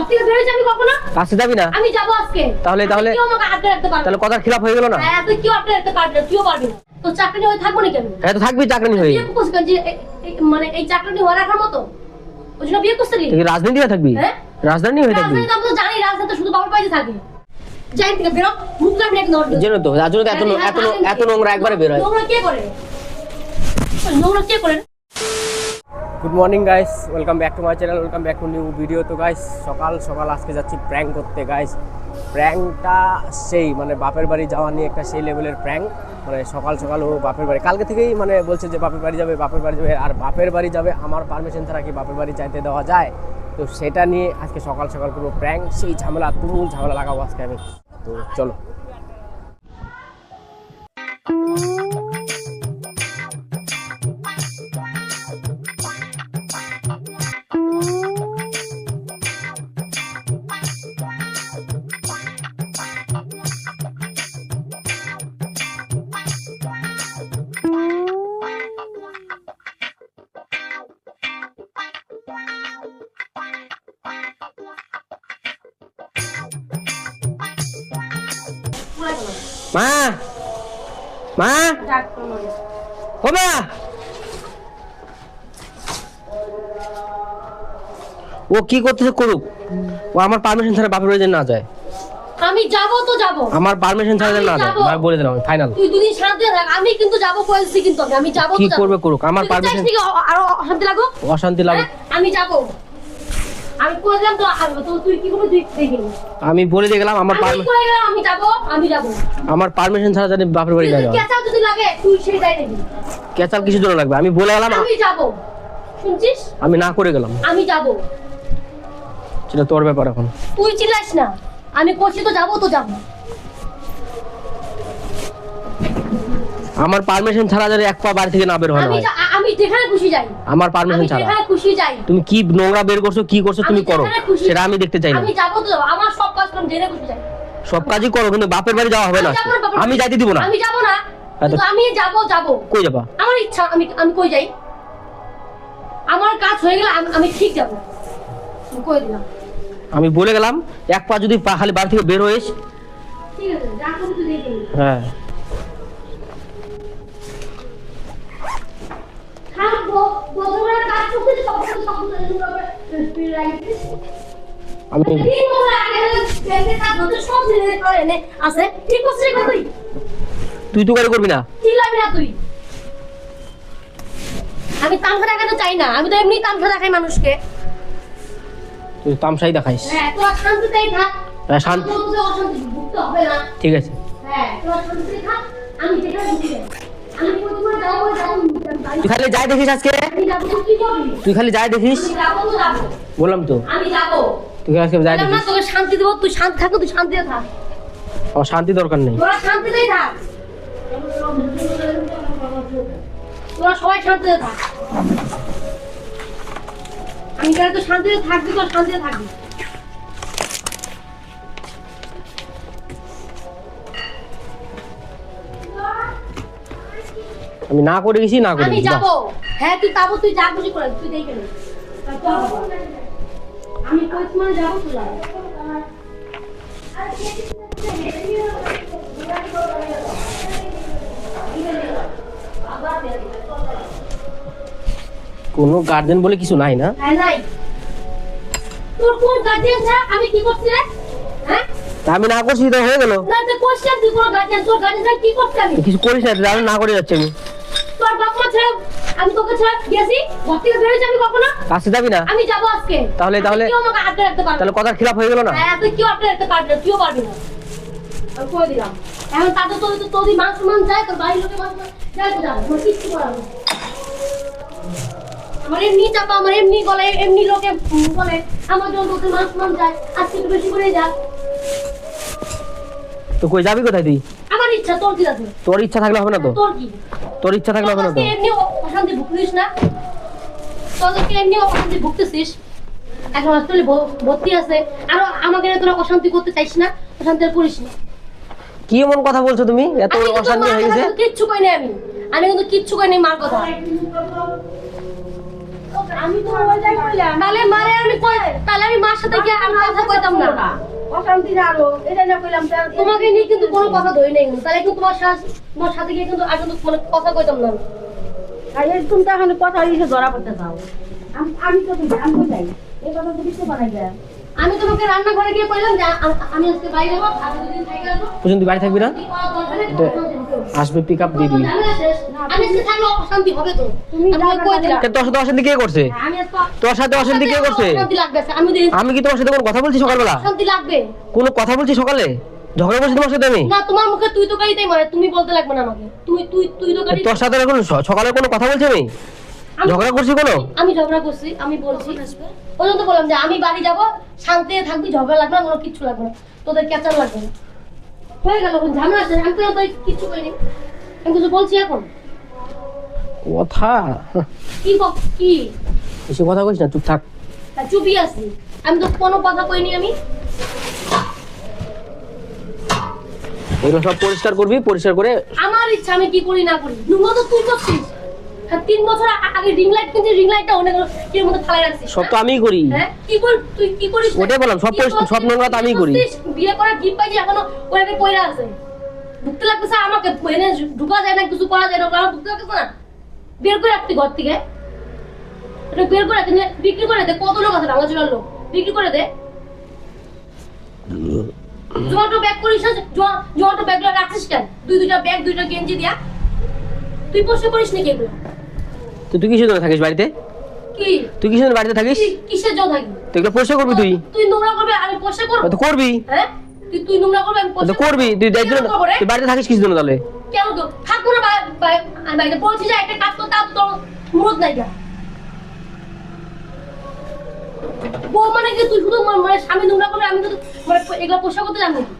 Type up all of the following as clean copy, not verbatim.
থেকে বেরিয়েছি আমি কখনো কাছে যাবি না? আমি যাব আজকে। তাহলে কেউ আমাকে আটকে রাখতে পারবে? তাহলে কথার খিলাফ হয়ে গেল না? হ্যাঁ, তুই কেউ আটকে রাখতে পারবি না, তুইও পারবি না। তো চাকরি হয়ে থাকবো না কেন? হ্যাঁ তো থাকবি চাকরানি হয়ে। বিয়ে করছিস কেন? যে মানে এই চাকরি হয়ে রাখার মতো ওই জন্য বিয়ে করছিলি? তুই রাজনীতি হয়ে থাকবি? হ্যাঁ, রাজধানী হয়ে থাকবি? রাজনীতি তো জানি, রাজনীতি শুধু বাবার পাইতে থাকে। যাই থেকে বেরো, মুখ লাগবে এক নড়। জানো তো রাজু তো এত নোংরা একবারে বের হয়। নোংরা কে করে? নোংরা কে করে? Good morning guys, welcome back to my channel, welcome back to new video. তো গাইস সকাল সকাল আজকে যাচ্ছি প্র্যাঙ্ক করতে। গাইস প্র্যাঙ্কটা সেই মানে বাপের বাড়ি যাওয়া নিয়ে একটা সেই লেভেলের প্র্যাঙ্ক। মানে সকাল সকাল ও বাপের বাড়ি কালকে থেকেই মানে বলছে যে বাপের বাড়ি যাবে, বাপের বাড়ি যাবে। আর বাপের বাড়ি যাবে আমার পারমিশন ছাড়া কি বাপের বাড়ি চাইতে দেওয়া যায়? তো সেটা নিয়ে আজকে সকাল সকাল পুরো প্র্যাঙ্ক, সেই ঝামেলা তুমুল ঝামেলা লাগাবো আজকে আমি। তো চলো। মা মা ও মা, ও কি করতেছে করুক, ও আমার পারমিশন ছাড়া বাপের বাড়ি না যায়। আমি যাব তো যাব, আমার পারমিশন ছাড়া না যায়, আমি বলে দিলাম ফাইনাল। তুই দুদিন শান্তি থাক, আমি কিন্তু যাব কইছি, কিন্তু আমি যাব তো কি যাব। করবে করুক, আমার পারমিশন। আরো অশান্তি লাগো, অশান্তি লাগে। আমি যাব, আমি কই দিলাম তো তুই কি করবি তুই দেখি। আমি বলে দিয়ে গেলাম আমার আমি কই গেলাম, আমি যাব। আমার পারমিশন ছাড়া জানি বাপের বাড়ি না যায়। কেচা যদি লাগে তুই সেটাই নিবি। কেচাল কিছু জন্য লাগবে, আমি বলে গেলাম আমি যাব, শুনছিস? আমি না করে গেলাম। আমি যাব, সেটা তোর ব্যাপার এখন। তুই চিল্লাস না, আমি কইছি তো যাব তো যাব। আমার পারমিশন ছাড়া জানি এক পা বাড়ি থেকে না বের হয় না। আমি যেখানে খুশি যাই, আমার পারমিশন ছাড়া যেখানে খুশি যাই। তুমি কি নোংরা বের করছো, কি করছো তুমি করো, সেটা আমি দেখতে চাই না। আমি যাব তো যাব, আমার সব কাজ করব, যেখানে খুশি যাই সব কাজই করো, কিন্তু বাপের বাড়ি যাওয়া হবে না। আমি যাইতে দিব না। আমি যাব না, কিন্তু আমি যাব। কই যাবা? আমার ইচ্ছা, আমি কই যাই, আমার কাজ হয়ে গেলে আমি ঠিক যাব, আমি কই দিলাম। আমি বলে গেলাম এক পা যদি খালি বাড়ি থেকে বের হইস। ঠিক আছে, যা করবি তুই দেখে নিবি। হ্যাঁ থাকবো, বদলার কাজ করতে সব আমি তিন বছর আগে ব্যাংকের কাজ হতে সব জিনিস করে এনে আছে, ঠিক করছিস কত তুই তো গাড়ি করবি না। চিল্লাবি না তুই। আমি তামসা দেখাতে চাই না, আমি তো এমনি তামসা দেখাই মানুষকে। তুই তামসাই দেখাইস। হ্যাঁ, তোরা শান্তিতেই থাক। হ্যাঁ শান্তি, অশান্তি ভুগতে হবে না। ঠিক আছে। হ্যাঁ, তোরা শান্তিতেই থাক, আমি যেখানে খুশি যাই। আমি প্রতিবার যাবো, তুই খালি যাই দেখিস আজকে, আমি যাবো, তুই কি করবি? তুই খালি যাই দেখিস। আমি যাবো তো যাবো, বললাম তো আমি যাবো। তুই আজকে যাই বললাম না দেখিস। তোকে শান্তি দেবো, তুই শান্তি থাকো, তুই শান্তিতে থাক। আমার শান্তি দরকার নেই। তোরা শান্তিতেই থাক, তোরা সবাই শান্তিতে থাক। আমি কেন তো শান্তিতে থাকবি, তোর শান্তিতে থাকবি। আমি না করে গেছি, না করে আমি গেছি। যাবো। হ্যাঁ তুই যাবো, তুই যা খুশি করে তুই দেখে নে। আমি কইছি মানে যাবো, তুই যাবো। কোনো গার্জেন বলে কিছু নাই না। হ্যাঁ নাই, তোর কোন গার্জিয়ান ছাড়া আমি কি করছি রে? হ্যাঁ, তা আমি না করছি তো হয়ে গেল। না তুই কোশ্চেন, তুই কোন গার্জিয়ান, তোর গার্জিয়ান ছাড়া কি করছি আমি? কিছু করিস না, আমি না করে যাচ্ছি। আমি তোর বাপ মা ছাড়া আমি তোকে ছাড়া গেছি, ঘর থেকে বেরোছি আমি কখনো? কাছে যাবি না? আমি যাবো আজকে। তাহলে কেউ আমাকে আটকে রাখতে পারবে না। তাহলে কথার খিলাফ হয়ে গেল না? হ্যাঁ, তুই কেউ আটকে রাখতে পারবি না, তুইও পারবি না। আমি কই দিলাম, এখন তাদের তোর মান সম্মান যায়, তোর বাড়ির লোকের মান সম্মান যায় তো যাবে, আমার কিচ্ছু করার নেই। আমার এমনি চাপা, আমার এমনি বলে, এমনি লোকে বলে আমার জন্য তোদের মান সম্মান যায়, আজকে একটু বেশি করে যা। তো কই যাবি কোথায় তুই? আমার ইচ্ছা, তোর কি আছে? তোর ইচ্ছা থাকলে হবে না তো? তোর কি? তোর ইচ্ছা থাকলে হবে না তো? এমনি অশান্তি ভুগতিস না, তোদেরকে এমনি অশান্তি ভুগতেছিস, এখন আসলে ভর্তি আছে, আর আমাকে তোরা অশান্তি করতে চাইস না, অশান্তি আর করিস না। কি এমন কথা বলছো তুমি? এত অশান্তি হয়ে গেছে। কিচ্ছু কই না, আমি কিন্তু কিচ্ছু কই নাই মার কথা। আমি তো ওই যাই কইলাম, তাহলে মারে আমি কই তাহলে আমি মার সাথে গিয়ে আর কথা কইতাম না। অশান্তি না আরো এটা না কইলাম তোমাকে নিয়ে কিন্তু কোনো কথা ধরি নাই, তাহলে কিন্তু তোমার সাথে গিয়ে কিন্তু আর কিন্তু মানে কথা কইতাম না। আর তুমি তো এখন কথা এসে ধরা পড়তে চাও। আমি তো আমি যাই এই কথা তো কিছু বানাই যায়। আমি তোমাকে রান্নাঘরে গিয়ে কইলাম যে আমি আজকে বাইরে যাব, আর দুদিন থেকে আসবো। পর্যন্ত বাড়ি থাকবি না? আসবে পিক আপ দিয়ে দিবি। আমি আজকে থাকলে অশান্তি হবে তো। আমি কই দিলাম। তোর সাথে অশান্তি কে করছে? আমি আজকে তোর সাথে অশান্তি কে করছে? অশান্তি লাগবে। আমি কি তোমার সাথে কোনো কথা বলছি সকালবেলা? অশান্তি লাগবে কোনো কথা বলছি সকালে? ঝগড়া করছি তোমার সাথে আমি? না, তোমার মুখে তুই তো গাড়িতেই মারে, তুমি বলতে লাগবে না আমাকে। তুই তো গাড়ি। তোর সাথে এখন সকালে কোনো কথা বলছি আমি? ঝগড়া করছি কোনো? আমি ঝগড়া করছি, আমি বলছি ওই জন্য তো বললাম যে আমি বাড়ি যাব, শান্তিতে থাকবি, ঝগড়া লাগবে না, কোনো কিচ্ছু লাগবে না, তোদের ক্যাচার লাগবে না। হয়ে গেল, এখন ঝামেলা আছে। আমি তো কিচ্ছু করিনি, আমি কিছু বলছি এখন? কথা কি বেশি কথা কইস না, চুপ থাক। চুপই আছি, আমি তো কোনো কথা কইনি। আমি এগুলো সব পরিষ্কার করবি, পরিষ্কার করে আমার ইচ্ছা আমি কি করি না করি। নোংরা তো তুই করছিস। 3 বছর আগে রিং লাইট কিনছিস, রিং লাইটটা অনেক এর মধ্যে ফালাই রাখছিস। সব তো আমিই করি। হ্যাঁ, তুই কি করিস? ওটাই বললাম, সব নোংরা তো আমিই করি। বিয়ে করা গিফট পাইছি, এখনো ওইভাবে পয়রা আছে। ঢুকতে লাগতেছে আমাকে, এনে ঢুকা যায় না, কিছু করা যায় না, আমার ঢুকতে লাগতেছে না। বের করে রাখতি ঘর থেকে, এটা বের করে রাখতে, বিক্রি করে দে। কত লোক আছে ভাঙাচোরার লোক, বিক্রি করে দে। জোয়াটো ব্যাগ করিস না, জোয়াটো ব্যাগগুলো রাখছিস কেন? দুইটা ব্যাগ, 2টা গেঞ্জি দিয়া তুই পরিষ্কার করিস নাকি এগুলো? তো তুই কিসের জন্য থাকিস বাড়িতে? কি তুই কিসের জন্য বাড়িতে থাকিস? কিসের জন্য থাকি? তুই এগুলো পরিষ্কার করবি? তুই নোংরা করবি, আমি পরিষ্কার করবো? তো করবি। হ্যাঁ, তুই নোংরা করবি, আমি তো পরিষ্কার করবি। তুই যাই জন্য তুই বাড়িতে থাকিস কিসের জন্য তাহলে? কেন তো থাকবো না? আমি বাইরে বলছি যে একটা কাজ করতে, আর তোর মুরত নাই গা। বউ মানে কি তুই শুধু মানে স্বামী নোংরা করবে, আমি তো মানে এগুলো পরিষ্কার করতে জানি নাকি?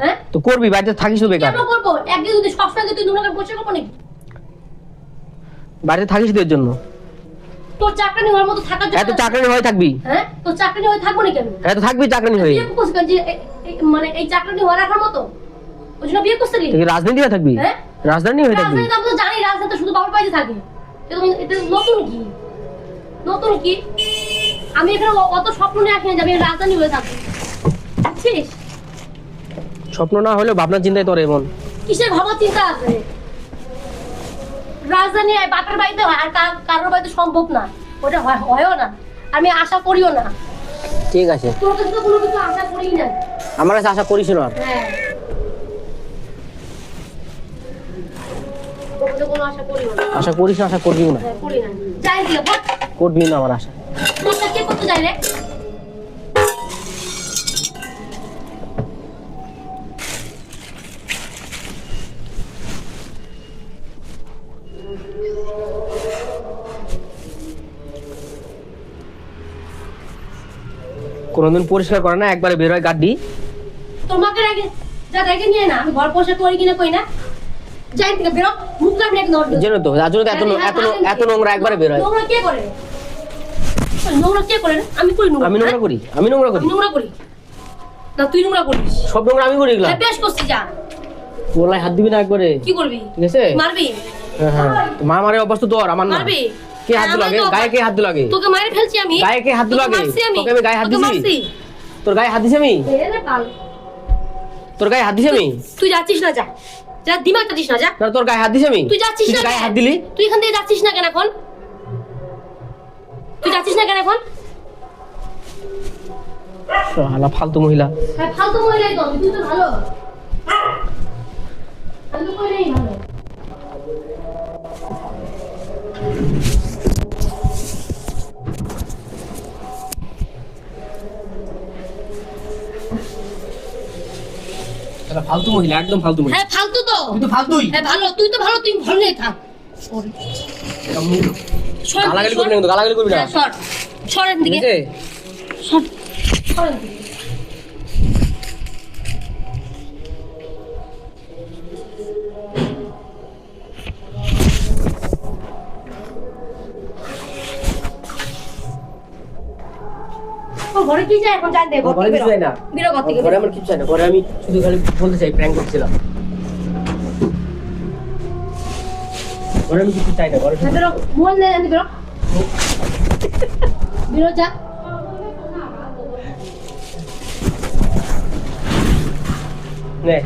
হ্যাঁ, তো করবি, বাড়িতে থাকিস তো বেকার। কেন করবো? একদিন যদি সবসময় তুই নোংরা করে পরিষ্কার করবো নাকি? বাড়িতে থাকিস তোর জন্য। তোর চাকরানি হওয়ার মতো থাকার জন্য। এত চাকরানি হয়ে থাকবি? হ্যাঁ, তোর চাকরানি হয়ে থাকবো নাকি আমি? এত থাকবি চাকরানি হয়ে? বিয়ে করছিস কেন? যে মানে এই চাকরানি হওয়ার রাখার মতো ওই জন্য বিয়ে করছিলি? তুই রাজনীতি হয়ে থাকবি? হ্যাঁ, রাজধানী হয়ে থাকবি? রাজনীতি আমি তো জানি, রাজনীতি শুধু বাবার বাড়িতে থাকে। এটা নতুন কি? নতুন কি? আমি এখানে অত স্বপ্ন নিয়ে আসিনি যে আমি রাজধানী হয়ে থাকবো, বুঝছিস? স্বপ্ন না হলেও ভাবনা চিন্তায় তোর এমন। কিসের ভাবনা চিন্তা আছে? রাজধানী বাপের বাড়িতে হয়, আর কারোর বাড়িতে সম্ভব না, ওটা হয়ও না, আমি আশা করিও না। ঠিক আছে, তোর কাছে তো কোনো কিছু আশা করি না। আমার কাছে আশা করিস না। হ্যাঁ, তোর কাছে কোনো আশা করিও না। আশা করিস না, আশা করবিও না। হ্যাঁ, করি না। যাই দিয়ে বল, করবি না আমার আশা। তোরটা কে করতে যাই রে? কোনোদিন পরিষ্কার করে না, একবারে বের হয় গাড্ডি। তোমাকে রেখে যা রেখে নিয়ে না, আমি ঘর পয়সা করি কিনা কই না। যাই থেকে বেরো, মুখ লাগবে না একদম। জানো তো, যার জন্য তো এত নোংরা একবারে বের হয়। নোংরা কে করে? নোংরা কে করে? আমি করি নোংরা। আমি নোংরা করি? আমি নোংরা করি? আমি নোংরা করি না, তুই নোংরা করিস। সব নোংরা আমি করি এগুলা? হ্যাঁ, বেশ করছিস। যা, বলাই হাত দিবি না একবারে। কি করবি? ঠিক আছে, মারবি? হ্যাঁ হ্যাঁ, মা মারে অবস্থা তোর, আমার না। মারবি? কে হাত দিল আগে? গায়ে কে হাত দিল আগে? তোকে মারে ফেলছি আমি। গায়ে কে হাত দিল আগে? তোকে আমি গায়ে হাত দিছি? তোর গায়ে হাত দিছি আমি? তোর গায়ে হাত দিছি আমি? তুই যাচ্ছিস না, যা যা, দিমাগটা দিস না, যা। না, তোর গায়ে হাত দিছি আমি? তুই যাচ্ছিস না, গায়ে হাত দিলি? তুই এখান থেকে যাচ্ছিস না কেন এখন? তুই যাচ্ছিস না কেন এখন? শালা ফালতু মহিলা। হ্যাঁ, ফালতু মহিলাই তো। তুই তো ভালো, আমি তো কই নাই ভালো। শালা ফালতু মহিলা, একদম ফালতু মহিলা। হ্যাঁ, ফালতু তো। তুই তো ফালতুই। হ্যাঁ, ভালো, তুই তো ভালো, তুই ভালো নেই থাক। গালাগালি করবি না কিন্তু, গালাগালি করবি না। হ্যাঁ, সর সর এখান ঠিক থেকে, আছে? সর সর এখান থেকে। তোর ঘরে কি যায় এখন? যাই দে, ঘর ঘরে থেকে কিছু চাই না। বেরো ঘর থেকে। ঘরে আমার কিছু চাই না, ঘরে আমি শুধু খালি বলতে চাই প্র্যাঙ্ক করছিলাম। ঘরে আমি কিছু চাই না, ঘরে হ্যাঁ, বেরো, মোবাইল নিয়ে বেরো, বেরো, যা। নে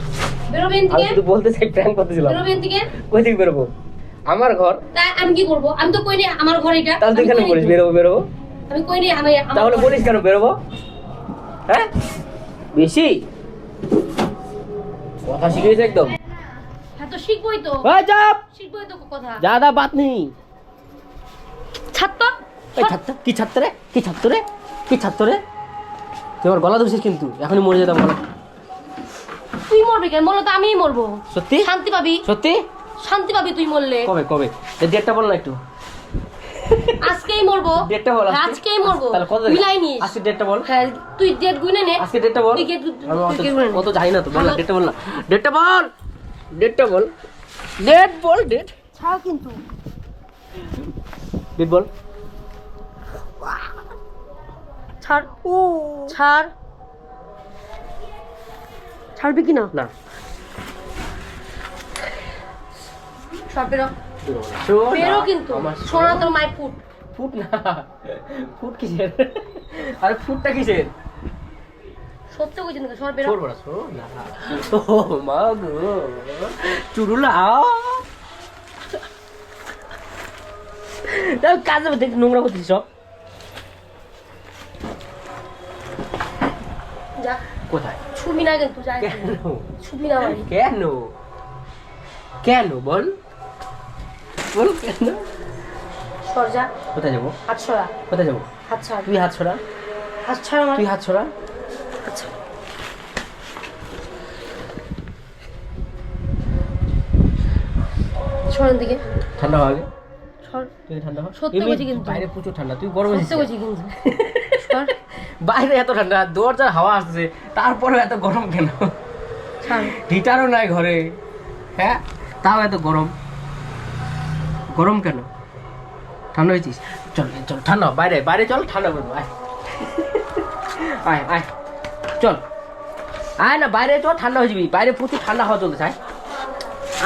বেরোবে এখান আমি থেকে, শুধু বলতে চাই প্র্যাঙ্ক করতেছিলাম। বেরোবে এখান থেকে। কই থেকে বেরোবো? আমার ঘর। তাই আমি কি করবো? আমি তো কইনি আমার ঘর এটা। তাহলে তুই আমি কেন কইনি বলিস তো। বেরোবো বেরোবো? আমি কইনি আমি আমার তাহলে ঘর বলিস এটা। কেন বেরোবো? হ্যাঁ বেশি কথা শিখিয়েছে একদম। হ্যাঁ তো শিখবই তো, ওই চাপ, শিখবই তো কথা। ज़्यादा बात नहीं। ছাড় তো। এই ছাত্র কি ছাত্র রে? কি ছাত্র রে? কি ছাত্র রে? তুই আমার গলা ধরছিস কিন্তু এখনই মরে যেতাম গলা। তুই মরবি কেন? মরলে তো আমিই মরবো। সত্যি শান্তি পাবি, সত্যি? শান্তি পাবি তুই মরলে। কবে কবে? এই ডেটটা বল না একটু। আজকেই মরবো। ডেটটা বল হ্যাঁ, আজকে। আজকেই মরবো। তাহলে কত মিলাই নিস। আজকে ডেটটা বল। হ্যাঁ তুই ডেট গুনে নে। আজকে ডেটটা বল। তুই ডেট- আমি তুই ডেট গুনে নে। অত জানি না তো, বল না আমার- ডেটটা বল না। ডেটটা বল, ডেটটা বল, ডেট বল, ডেট ছাড় কিন্তু। ডেট বল। ছাড়। ছাড়। ছাড়বি কি না? না সব বেরো। শোন বেরো না, কিন্তু। আমার সোনা তোর মায়ের ফুট। ফুট না, ফুট কিসের? আরে ফুটটা কিসের? সত্যি কইছি না, সর বেরো। শোন বড়া, শোন না। ও মা গো, চুরুলা তাহলে কাজে দেখ নোংরা করছিস সব। যা। কোথায়? ছুবি না কিন্তু, যা। কেন? ছুবি না বাড়ি। কেন? কেন বল, বল কেন? সর যা। কোথায় যাবো? হাত ছড়া। কোথায় যাবো? হাত ছাড়। তুই হাত ছড়া, হাত ছাড় আমার। তুই হাত ছড়া। আচ্ছা। সরেন দিকে। ঠান্ডা হওয়া আগে সর। তুই ঠান্ডা হ। সত্যি এমনি বলছি কিন্তু। বাইরে প্রচুর ঠান্ডা, তুই গরমে সত্যি কইছি কিন্তু। সর। বাইরে এত ঠান্ডা, দরজার হাওয়া আসছে, তারপরে এত গরম কেন? ছাড়। হিটারও নাই ঘরে, হ্যাঁ তাও এত গরম, গরম কেন? ঠান্ডা হয়েছিস? চল চল ঠান্ডা হ, বাইরে বাইরে চল, ঠান্ডা করবো, আয় আয় আয় চল, আয় না বাইরে চল, ঠান্ডা হয়ে যাবি, বাইরে প্রচুর ঠান্ডা হওয়া চলতে চায়।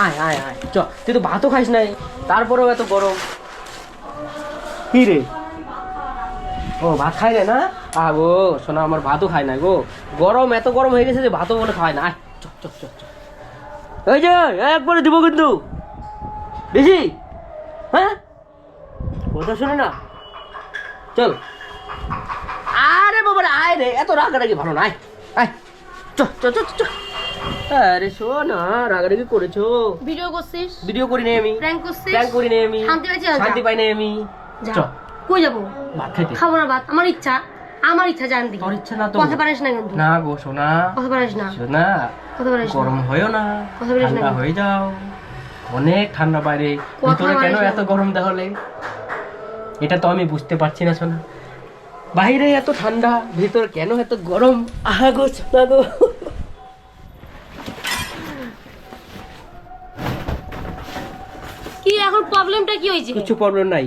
আয় আয় আয় চ, তুই তো ভাতও খাইস নাই, তারপরেও এত গরম কি রে? ও ভাত খাই না না? গো শোনা, আমার ভাতও খায় না গো, গরম এত গরম হয়ে গেছে যে ভাতও বলে খায় না। আয় চল চল চল চল, এই যে একবারে দিব কিন্তু বেশি, হ্যাঁ কথা শুনে না, চল। আরে বাবা রে, আয় রে, এত রাগারাগি ভালো না, আয় আয় চল চল চল চল। আরে শোনা, রাগারাগি করেছো? ভিডিও করছিস? ভিডিও করি নাই আমি, প্র্যাঙ্ক করছিস? প্র্যাঙ্ক করি নাই আমি, শান্তি পাইছিস? যা। শান্তি পাই নাই আমি। যা। চল কই যাবো? ভাত খাইতে। খাবো না ভাত, আমার ইচ্ছা। আমার ইচ্ছা, জান দিকে। তোর ইচ্ছা না তো? কথা পারিস না কিন্তু। না গো সোনা, কথা পারিস না। সোনা কথা পারিস না। গরম হয়েও না, কথা বলিস না ঠান্ডা কিন্তু। হয়ে যাও, অনেক ঠান্ডা বাইরে, কথা ভিতরে কেন বলিস না। এত গরম তাহলে? এটা তো আমি বুঝতে পারছি না সোনা, বাইরে এত ঠান্ডা, ভিতরে কেন এত গরম? আহা গো সোনা গো। কি এখন প্রবলেমটা কি হয়েছে? কিছু প্রবলেম নাই,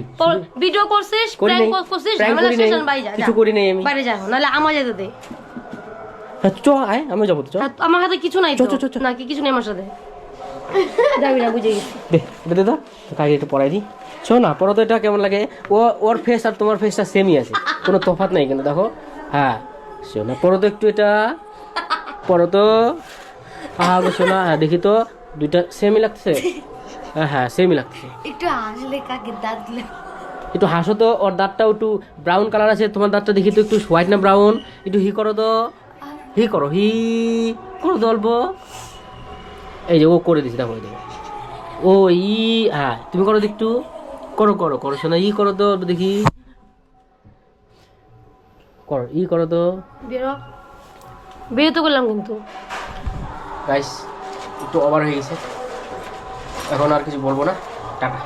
ভিডিও করছিস, করি প্র্যাঙ্ক নাই, করছিস, prank ঝামেলা করি নাই, শেষ, বাইরে যা। কিছু করি নাই আমি। বাইরে যা, নাহলে আমার যেতে দে। হ্যাঁ, চ আয়, আমি যাবো তো, চ। আর আমার হাতে কিছু নাই চ, তো। চ, চ, চ। নাকি কিছু নেই আমার সাথে? যাবি না, বুঝে গেছি। দে এটা দে, তো কাকে একটু পড়াই দিই। শো না, পড়ো তো, এটা কেমন লাগে? ওর ফেস আর তোমার ফেসটা সেমই আছে, কোনো তফাৎ নাই কিন্তু, দেখো। হ্যাঁ শোনা, পড়ো তো একটু, এটা পড়ো তো। গো শোনা, হ্যাঁ দেখি তো, দুইটা সেমই লাগছে। হ্যাঁ হ্যাঁ সেমই লাগছে। একটু হাসলে কাকে দাঁত দিলে। একটু হাসো তো, ওর দাঁতটা একটু ব্রাউন কালার আছে, তোমার দাঁতটা দেখি তো একটু হোয়াইট না ব্রাউন, একটু হি করো তো, হি করো, হি করো তো অল্প। এই যে ও করে দিছি, দেখো এই দেখো। ও ই, হ্যাঁ তুমি করো তো একটু, করো করো করো শোনা, ই করো তো দেখি, করো ই করো তো। বেরো। বেরো তো করলাম কিন্তু। গাইস একটু ওভার হয়ে গেছে, এখন আর কিছু বলবো না, টাটা।